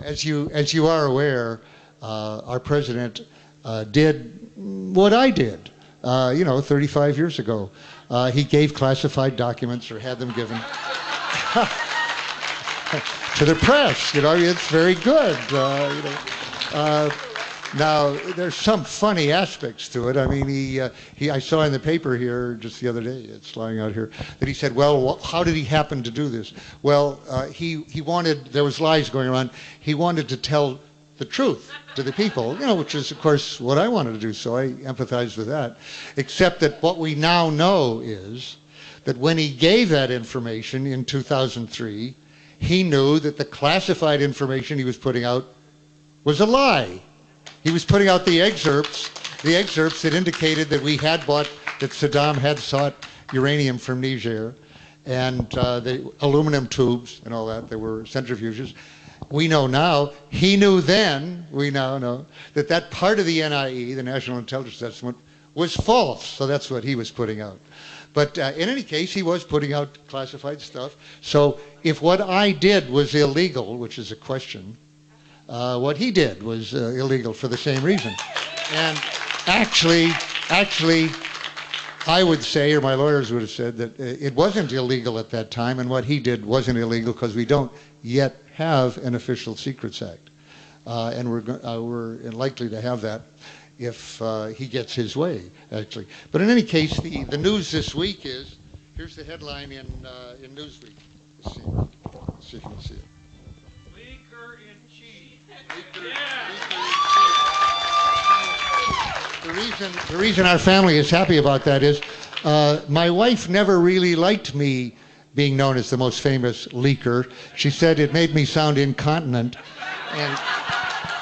as you are aware, our president did what I did, 35 years ago. He gave classified documents, or had them given, to the press. It's very good. Now, there's some funny aspects to it. I mean, I saw in the paper here just the other day, it's lying out here, that he said, well, how did he happen to do this? Well, he wanted, there was lies going around, he wanted to tell the truth to the people, which is, of course, what I wanted to do, so I empathize with that. Except that what we now know is that when he gave that information in 2003, he knew that the classified information he was putting out was a lie. He was putting out the excerpts that indicated that that Saddam had sought uranium from Niger, and the aluminum tubes and all that. There were centrifuges. We know now, he knew then, we now know, that part of the NIE, the National Intelligence Estimate, was false. So that's what he was putting out. But in any case, he was putting out classified stuff. So if what I did was illegal, which is a question, what he did was illegal for the same reason. And actually, I would say, or my lawyers would have said, that it wasn't illegal at that time, and what he did wasn't illegal because we don't yet have an Official Secrets Act. And we're likely to have that if he gets his way, actually. But in any case, the news this week is, here's the headline in Newsweek. Let's see if you can see it. The reason our family is happy about that is my wife never really liked me being known as the most famous leaker. She said it made me sound incontinent. And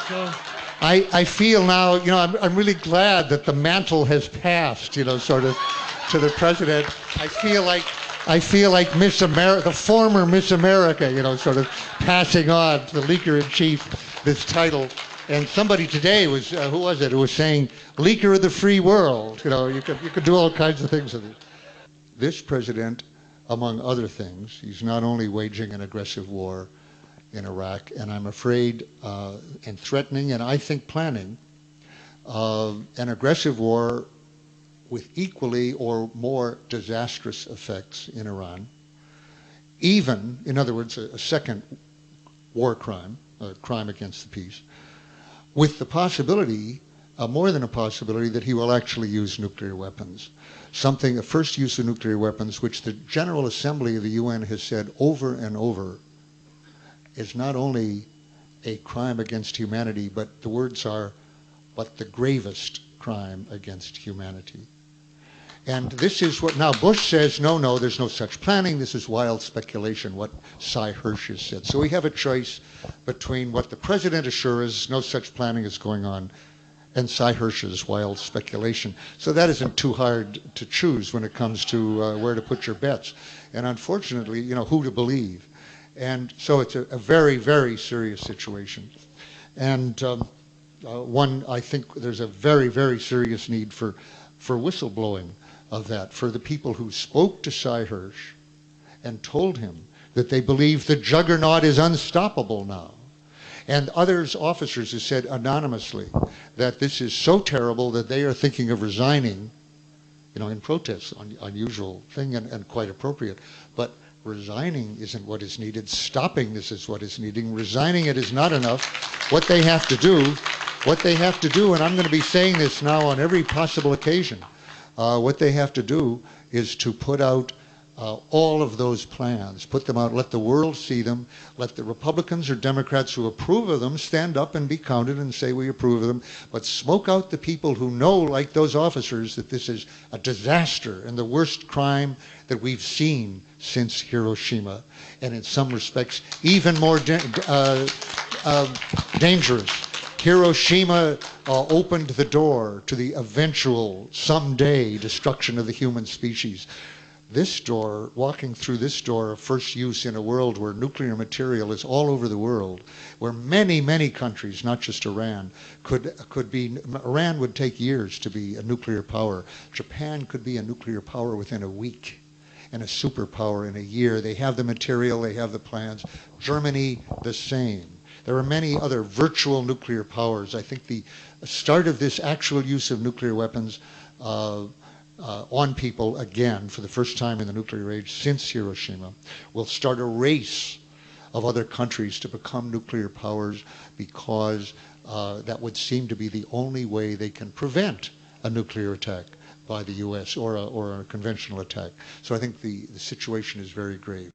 so I feel now, I'm really glad that the mantle has passed, sort of to the president. I feel like Miss America, the former Miss America, sort of passing on to the leaker-in-chief this title. And somebody today was, who was it, who was saying, leaker of the free world. You could do all kinds of things with it. This president, among other things, he's not only waging an aggressive war in Iraq, and I'm afraid, and threatening, and I think planning, an aggressive war with equally or more disastrous effects in Iran. Even, in other words, a second war crime, a crime against the peace, with the possibility, more than a possibility, that he will actually use nuclear weapons. A first use of nuclear weapons, which the General Assembly of the UN has said over and over, is not only a crime against humanity, but the words are, but the gravest crime against humanity. And this is what, now Bush says, no, there's no such planning, this is wild speculation, what Cy Hirsch has said. So we have a choice between what the president assures, no such planning is going on, and Cy Hirsch's wild speculation. So that isn't too hard to choose when it comes to where to put your bets. And unfortunately, who to believe. And so it's a very, very serious situation. And I think there's a very, very serious need for whistleblowing of that, for the people who spoke to Cy Hirsch and told him that they believe the juggernaut is unstoppable now. And others, officers, who said anonymously that this is so terrible that they are thinking of resigning, in protest, unusual thing and quite appropriate. But resigning isn't what is needed. Stopping this is what is needed. Resigning it is not enough. What they have to do, and I'm going to be saying this now on every possible occasion, what they have to do is to put out all of those plans, put them out, let the world see them, let the Republicans or Democrats who approve of them stand up and be counted and say we approve of them, but smoke out the people who know, like those officers, that this is a disaster and the worst crime that we've seen since Hiroshima, and in some respects even more dangerous. Hiroshima opened the door to the eventual, someday, destruction of the human species. This door, walking through this door of first use in a world where nuclear material is all over the world, where many, many countries, not just Iran, could be, Iran would take years to be a nuclear power. Japan could be a nuclear power within a week, and a superpower in a year. They have the material, they have the plans. Germany, the same. There are many other virtual nuclear powers. I think the start of this actual use of nuclear weapons on people again for the first time in the nuclear age since Hiroshima will start a race of other countries to become nuclear powers, because that would seem to be the only way they can prevent a nuclear attack by the U.S. or a conventional attack. So I think the situation is very grave.